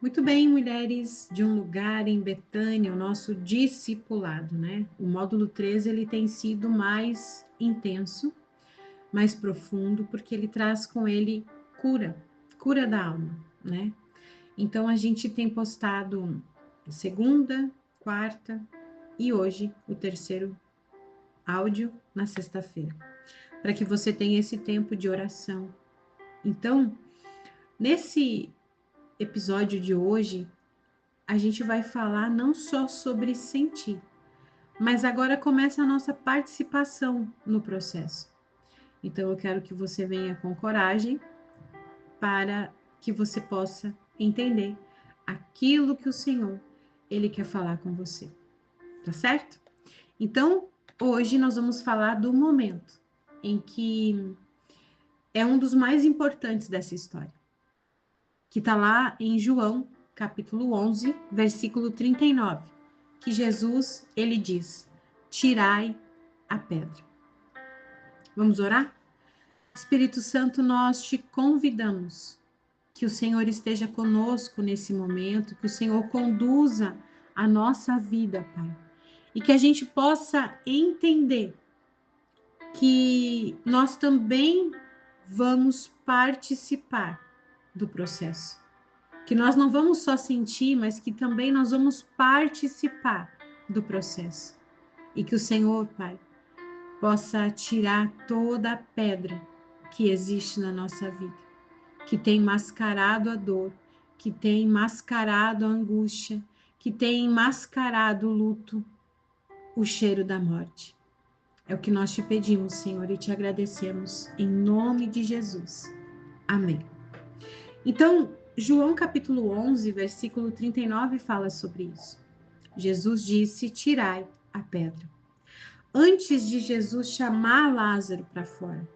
Muito bem, mulheres de um lugar em Betânia, o nosso discipulado, né? O módulo 13 ele tem sido mais intenso, mais profundo, porque ele traz com ele cura, cura da alma, né? Então a gente tem postado segunda, quarta e hoje o terceiro áudio na sexta-feira, para que você tenha esse tempo de oração. Então, nesse episódio de hoje, a gente vai falar não só sobre sentir, mas agora começa a nossa participação no processo. Então, eu quero que você venha com coragem para que você possa entender aquilo que o Senhor, Ele quer falar com você, tá certo? Então, hoje nós vamos falar do momento em que é um dos mais importantes dessa história, que está lá em João, capítulo 11, versículo 39, que Jesus, ele diz, tirai a pedra. Vamos orar? Espírito Santo, nós te convidamos que o Senhor esteja conosco nesse momento, que o Senhor conduza a nossa vida, Pai, e que a gente possa entender que nós também vamos participar do processo. Que nós não vamos só sentir, mas que também nós vamos participar do processo. E que o Senhor, Pai, possa tirar toda a pedra que existe na nossa vida, que tem mascarado a dor, que tem mascarado a angústia, que tem mascarado o luto, o cheiro da morte. É o que nós te pedimos, Senhor, e te agradecemos em nome de Jesus. Amém. Então, João capítulo 11, versículo 39 fala sobre isso. Jesus disse: tirai a pedra. Antes de Jesus chamar Lázaro para fora,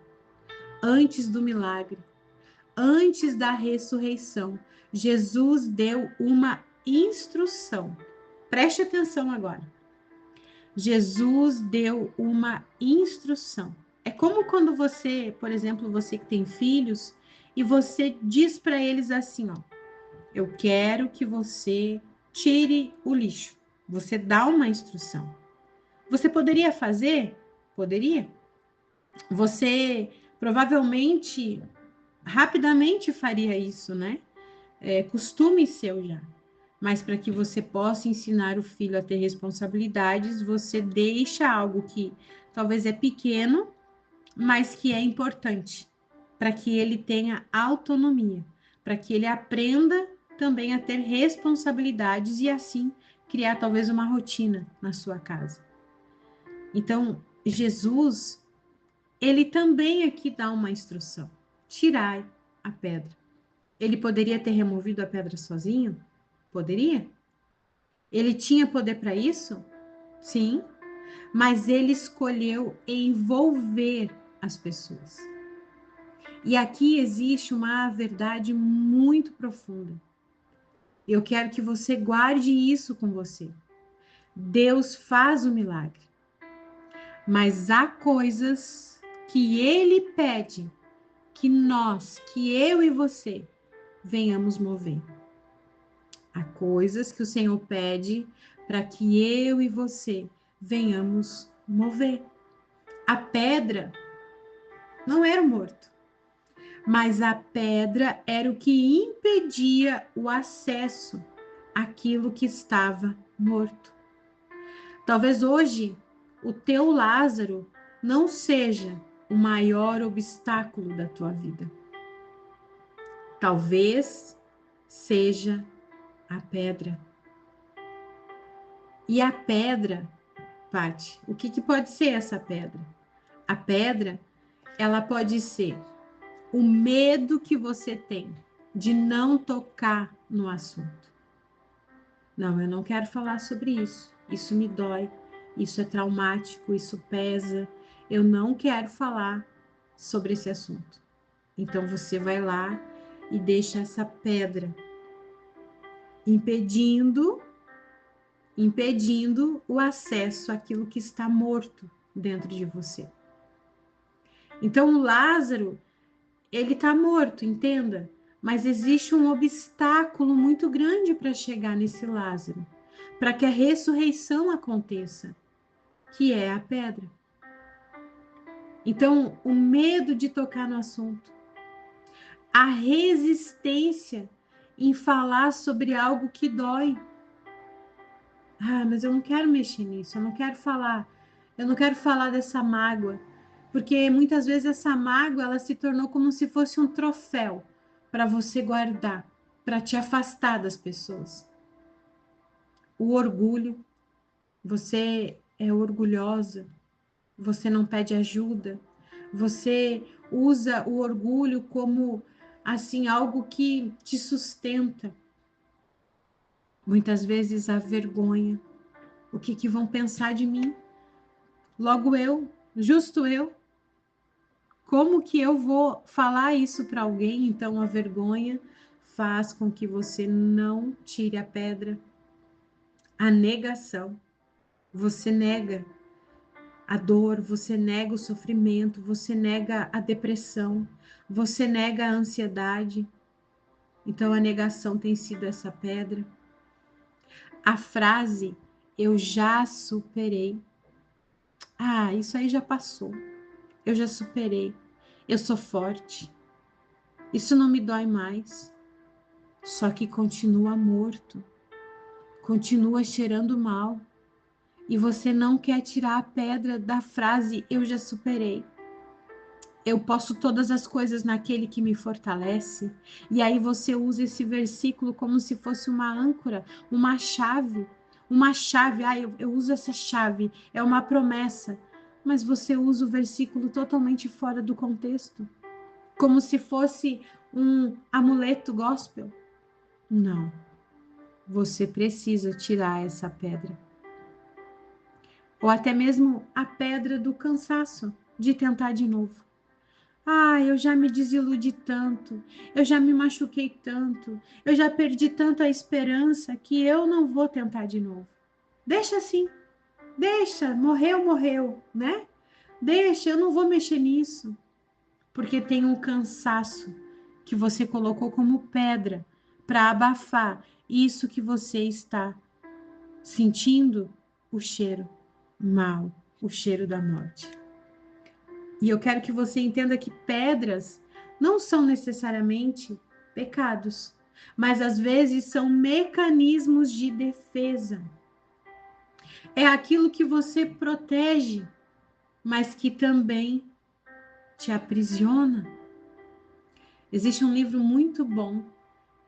antes do milagre, antes da ressurreição, Jesus deu uma instrução. Preste atenção agora. Jesus deu uma instrução. É como quando você, por exemplo, você que tem filhos, e você diz para eles assim, ó, eu quero que você tire o lixo. Você dá uma instrução. Você poderia fazer? Poderia. Você provavelmente, rapidamente faria isso, né? É costume seu já. Mas para que você possa ensinar o filho a ter responsabilidades, você deixa algo que talvez é pequeno, mas que é importante, para que ele tenha autonomia, para que ele aprenda também a ter responsabilidades e assim criar talvez uma rotina na sua casa. Então, Jesus, ele também aqui dá uma instrução: tirai a pedra. Ele poderia ter removido a pedra sozinho? Poderia? Ele tinha poder para isso? Sim, mas ele escolheu envolver as pessoas. E aqui existe uma verdade muito profunda. Eu quero que você guarde isso com você. Deus faz o milagre, mas há coisas que ele pede que eu e você, venhamos mover. Há coisas que o Senhor pede para que eu e você venhamos mover. A pedra não era o morto, mas a pedra era o que impedia o acesso àquilo que estava morto. Talvez hoje o teu Lázaro não seja o maior obstáculo da tua vida. Talvez seja a pedra. E a pedra, Paty, o que pode ser essa pedra? A pedra, ela pode ser o medo que você tem de não tocar no assunto. Não, eu não quero falar sobre isso. Isso me dói, isso é traumático, isso pesa. Eu não quero falar sobre esse assunto. Então você vai lá e deixa essa pedra impedindo o acesso àquilo que está morto dentro de você. Então o Lázaro, ele está morto, entenda, mas existe um obstáculo muito grande para chegar nesse Lázaro, para que a ressurreição aconteça, que é a pedra. Então, o medo de tocar no assunto, a resistência em falar sobre algo que dói. Ah, mas eu não quero mexer nisso, eu não quero falar dessa mágoa, porque muitas vezes essa mágoa ela se tornou como se fosse um troféu para você guardar, para te afastar das pessoas. O orgulho, você é orgulhosa, você não pede ajuda, você usa o orgulho como assim algo que te sustenta. Muitas vezes a vergonha, o que vão pensar de mim? Logo eu, justo eu. Como que eu vou falar isso para alguém? Então a vergonha faz com que você não tire a pedra. A negação, você nega a dor, você nega o sofrimento, você nega a depressão, você nega a ansiedade. Então a negação tem sido essa pedra. A frase eu já superei. Ah, isso aí já passou. Eu já superei. Eu sou forte. Isso não me dói mais. Só que continua morto. Continua cheirando mal. E você não quer tirar a pedra da frase eu já superei. Eu posso todas as coisas naquele que me fortalece. E aí você usa esse versículo como se fosse uma âncora, uma chave. Uma chave, eu uso essa chave, é uma promessa. Mas você usa o versículo totalmente fora do contexto. Como se fosse um amuleto gospel. Não. Você precisa tirar essa pedra. Ou até mesmo a pedra do cansaço de tentar de novo. Ah, eu já me desiludi tanto, eu já me machuquei tanto, eu já perdi tanto a esperança que eu não vou tentar de novo. Deixa assim, deixa, morreu, morreu, né? Deixa, eu não vou mexer nisso, porque tem um cansaço que você colocou como pedra para abafar isso que você está sentindo, o cheiro mal, o cheiro da morte. E eu quero que você entenda que pedras não são necessariamente pecados, mas às vezes são mecanismos de defesa. É aquilo que você protege, mas que também te aprisiona. Existe um livro muito bom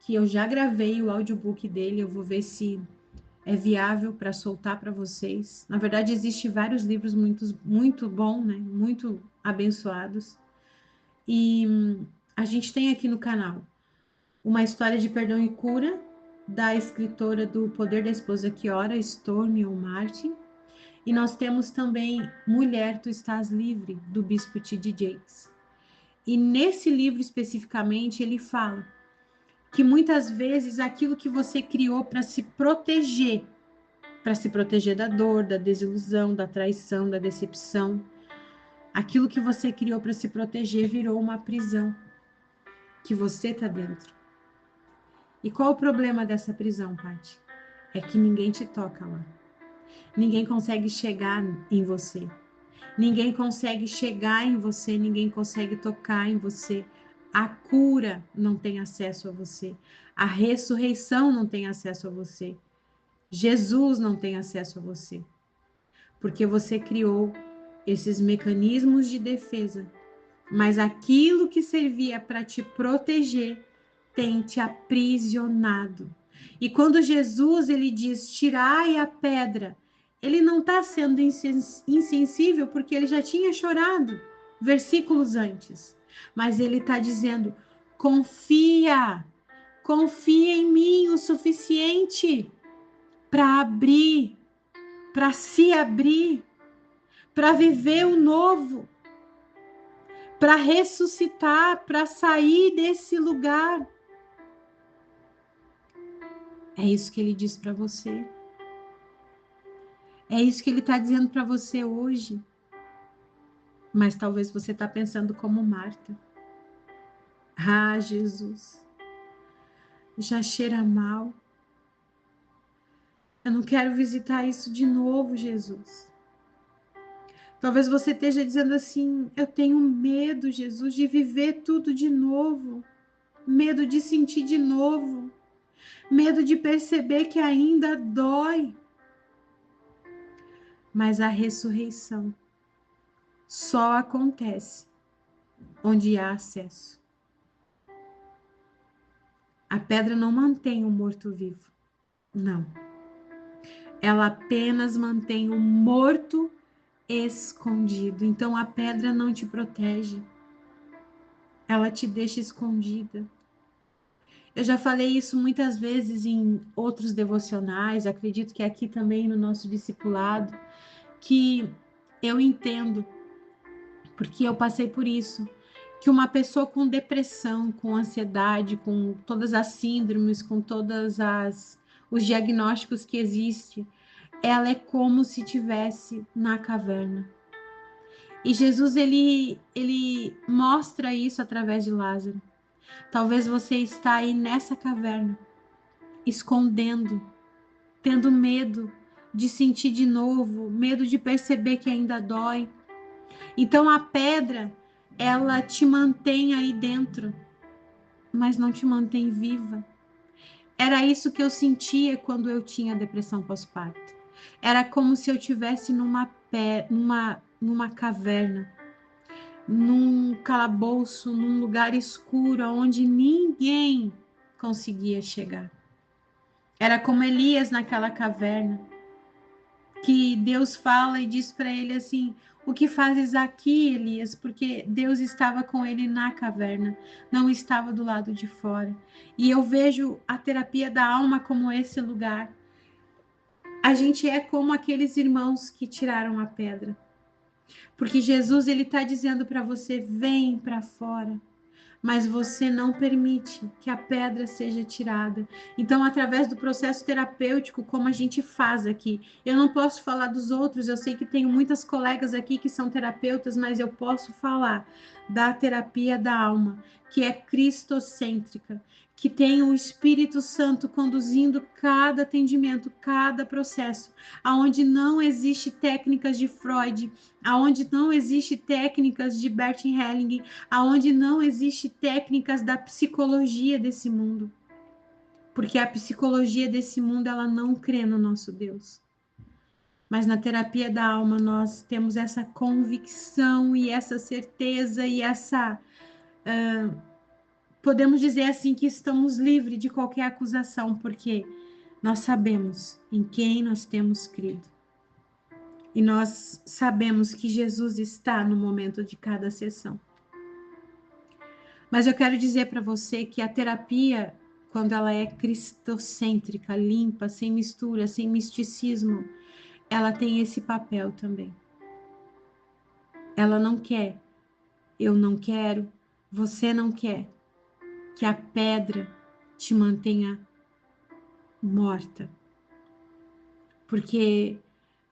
que eu já gravei o audiobook dele, eu vou ver se é viável para soltar para vocês. Na verdade, existem vários livros muito bons, né? Muito abençoados. E a gente tem aqui no canal uma história de perdão e cura da escritora do Poder da Esposa que Ora, Stormy ou Martin. E nós temos também Mulher, Tu Estás Livre, do Bispo T.D. Jakes. E nesse livro especificamente, ele fala que muitas vezes aquilo que você criou para se proteger da dor, da desilusão, da traição, da decepção, aquilo que você criou para se proteger virou uma prisão que você está dentro. E qual o problema dessa prisão, Paty? É que ninguém te toca lá. Ninguém consegue chegar em você. Ninguém consegue chegar em você, ninguém consegue tocar em você. A cura não tem acesso a você. A ressurreição não tem acesso a você. Jesus não tem acesso a você. Porque você criou esses mecanismos de defesa. Mas aquilo que servia para te proteger tem te aprisionado. E quando Jesus ele diz tirai a pedra, ele não está sendo insensível porque ele já tinha chorado versículos antes. Mas ele está dizendo confia, confia em mim o suficiente para abrir, para se abrir, para viver o novo, para ressuscitar, para sair desse lugar. É isso que ele diz para você. É isso que ele está dizendo para você hoje. Mas talvez você está pensando como Marta. Ah, Jesus, já cheira mal. Eu não quero visitar isso de novo, Jesus. Talvez você esteja dizendo assim: eu tenho medo, Jesus, de viver tudo de novo, medo de sentir de novo, medo de perceber que ainda dói. Mas a ressurreição só acontece onde há acesso. A pedra não mantém o morto vivo, não. Ela apenas mantém o morto escondido. Então a pedra não te protege, ela te deixa escondida. Eu já falei isso muitas vezes em outros devocionais, acredito que aqui também no nosso discipulado, que eu entendo, porque eu passei por isso, que uma pessoa com depressão, com ansiedade, com todas as síndromes, com todas os diagnósticos que existem, ela é como se tivesse na caverna. E Jesus, ele mostra isso através de Lázaro. Talvez você está aí nessa caverna, escondendo, tendo medo de sentir de novo, medo de perceber que ainda dói. Então a pedra, ela te mantém aí dentro, mas não te mantém viva. Era isso que eu sentia quando eu tinha depressão pós-parto. Era como se eu tivesse numa caverna, num calabouço, num lugar escuro, onde ninguém conseguia chegar. Era como Elias naquela caverna, que Deus fala e diz para ele assim: o que fazes aqui, Elias? Porque Deus estava com ele na caverna, não estava do lado de fora. E eu vejo a terapia da alma como esse lugar. A gente é como aqueles irmãos que tiraram a pedra. Porque Jesus, ele está dizendo para você: vem para fora. Mas você não permite que a pedra seja tirada. Então, através do processo terapêutico, como a gente faz aqui, eu não posso falar dos outros, eu sei que tenho muitas colegas aqui que são terapeutas, mas eu posso falar da terapia da alma, que é cristocêntrica, que tem o Espírito Santo conduzindo cada atendimento, cada processo, aonde não existe técnicas de Freud, aonde não existe técnicas de Bert Helling, aonde não existe técnicas da psicologia desse mundo, porque a psicologia desse mundo ela não crê no nosso Deus. Mas na terapia da alma nós temos essa convicção e essa certeza e essa podemos dizer assim que estamos livres de qualquer acusação, porque nós sabemos em quem nós temos crido. E nós sabemos que Jesus está no momento de cada sessão. Mas eu quero dizer para você que a terapia, quando ela é cristocêntrica, limpa, sem mistura, sem misticismo, ela tem esse papel também. Ela não quer, eu não quero, você não quer que a pedra te mantenha morta. Porque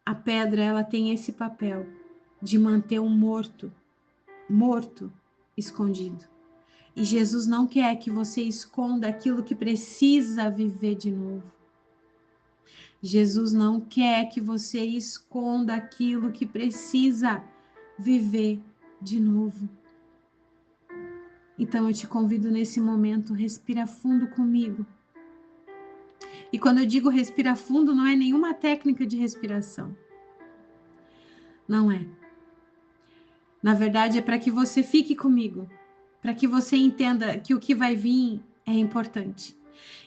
a pedra, ela tem esse papel de manter o morto, escondido. E Jesus não quer que você esconda aquilo que precisa viver de novo. Jesus não quer que você esconda aquilo que precisa viver de novo. Então eu te convido nesse momento, respira fundo comigo. E quando eu digo respira fundo, não é nenhuma técnica de respiração. Não é. Na verdade, é para que você fique comigo, para que você entenda que o que vai vir é importante.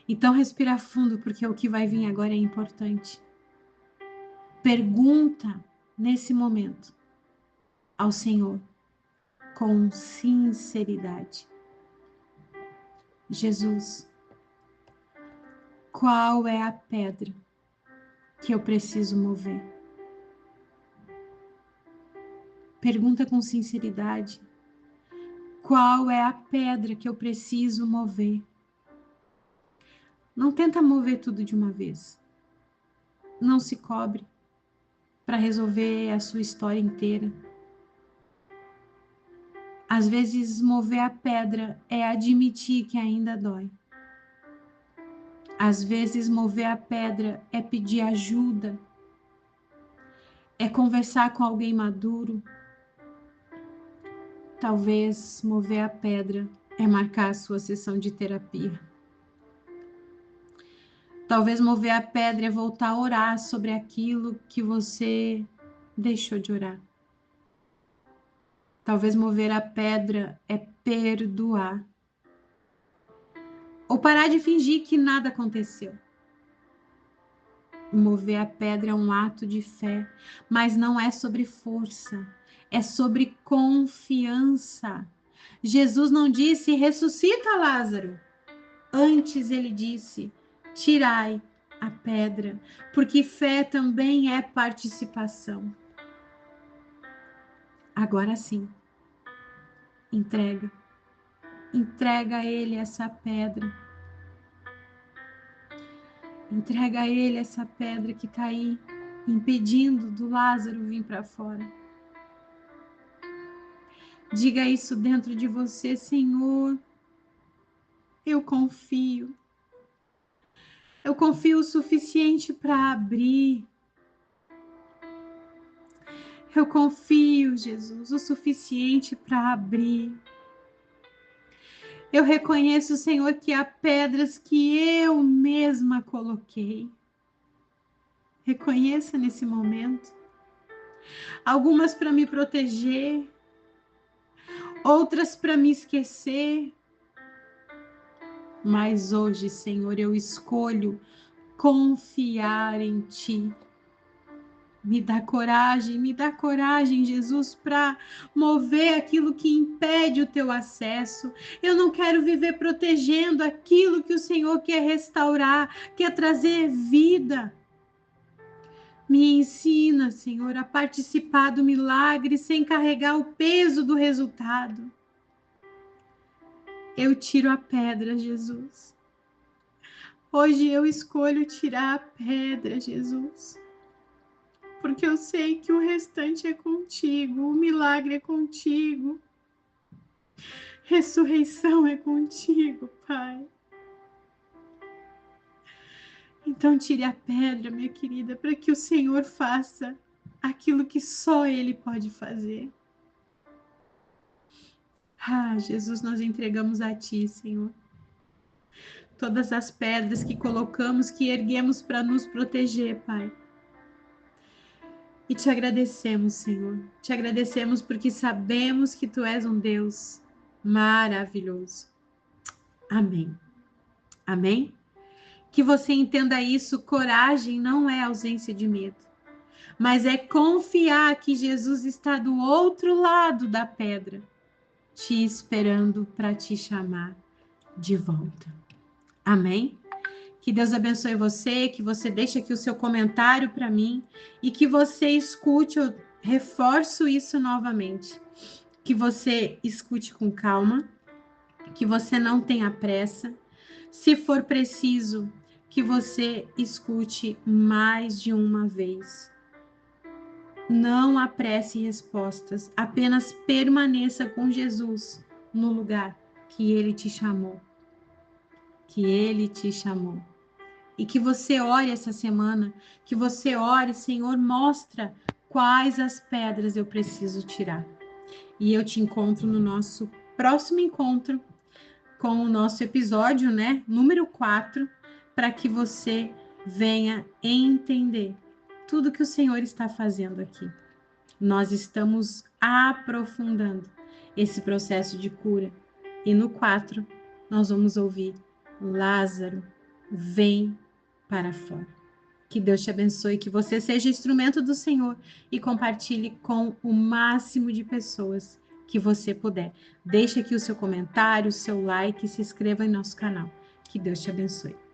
Então, respira fundo, porque o que vai vir agora é importante. Pergunta nesse momento ao Senhor com sinceridade: Jesus, qual é a pedra que eu preciso mover? Pergunta com sinceridade: qual é a pedra que eu preciso mover? Não tenta mover tudo de uma vez. Não se cobre para resolver a sua história inteira. Às vezes, mover a pedra é admitir que ainda dói. Às vezes, mover a pedra é pedir ajuda, é conversar com alguém maduro. Talvez mover a pedra é marcar a sua sessão de terapia. Talvez mover a pedra é voltar a orar sobre aquilo que você deixou de orar. Talvez mover a pedra é perdoar. Ou parar de fingir que nada aconteceu. Mover a pedra é um ato de fé, mas não é sobre força, é sobre confiança. Jesus não disse, ressuscita Lázaro. Antes ele disse, tirai a pedra, porque fé também é participação. Agora sim, entrega a ele essa pedra. Entrega a ele essa pedra que está aí, impedindo do Lázaro vir para fora. Diga isso dentro de você, Senhor. Eu confio. Eu confio o suficiente para abrir. Eu confio, Jesus, o suficiente para abrir. Eu reconheço, Senhor, que há pedras que eu mesma coloquei. Reconheça nesse momento. Algumas para me proteger, outras para me esquecer. Mas hoje, Senhor, eu escolho confiar em Ti. Me dá coragem, Jesus, para mover aquilo que impede o Teu acesso. Eu não quero viver protegendo aquilo que o Senhor quer restaurar, quer trazer vida. Me ensina, Senhor, a participar do milagre sem carregar o peso do resultado. Eu tiro a pedra, Jesus. Hoje eu escolho tirar a pedra, Jesus. Porque eu sei que o restante é contigo, o milagre é contigo. Ressurreição é contigo, Pai. Então tire a pedra, minha querida, para que o Senhor faça aquilo que só Ele pode fazer. Ah, Jesus, nós entregamos a Ti, Senhor. Todas as pedras que colocamos, que erguemos para nos proteger, Pai. E te agradecemos, Senhor. Te agradecemos porque sabemos que Tu és um Deus maravilhoso. Amém. Amém? Que você entenda isso, coragem não é ausência de medo, mas é confiar que Jesus está do outro lado da pedra, te esperando para te chamar de volta. Amém? Que Deus abençoe você, que você deixe aqui o seu comentário para mim e que você escute, eu reforço isso novamente, que você escute com calma, que você não tenha pressa, se for preciso, que você escute mais de uma vez. Não apresse respostas, apenas permaneça com Jesus no lugar que Ele te chamou. Que Ele te chamou. E que você ore essa semana, que você ore, Senhor, mostra quais as pedras eu preciso tirar. E eu te encontro no nosso próximo encontro com o nosso episódio, né, número 4, para que você venha entender tudo que o Senhor está fazendo aqui. Nós estamos aprofundando esse processo de cura. E no 4, nós vamos ouvir Lázaro, vem para fora. Que Deus te abençoe, que você seja instrumento do Senhor e compartilhe com o máximo de pessoas que você puder. Deixe aqui o seu comentário, o seu like e se inscreva em nosso canal. Que Deus te abençoe.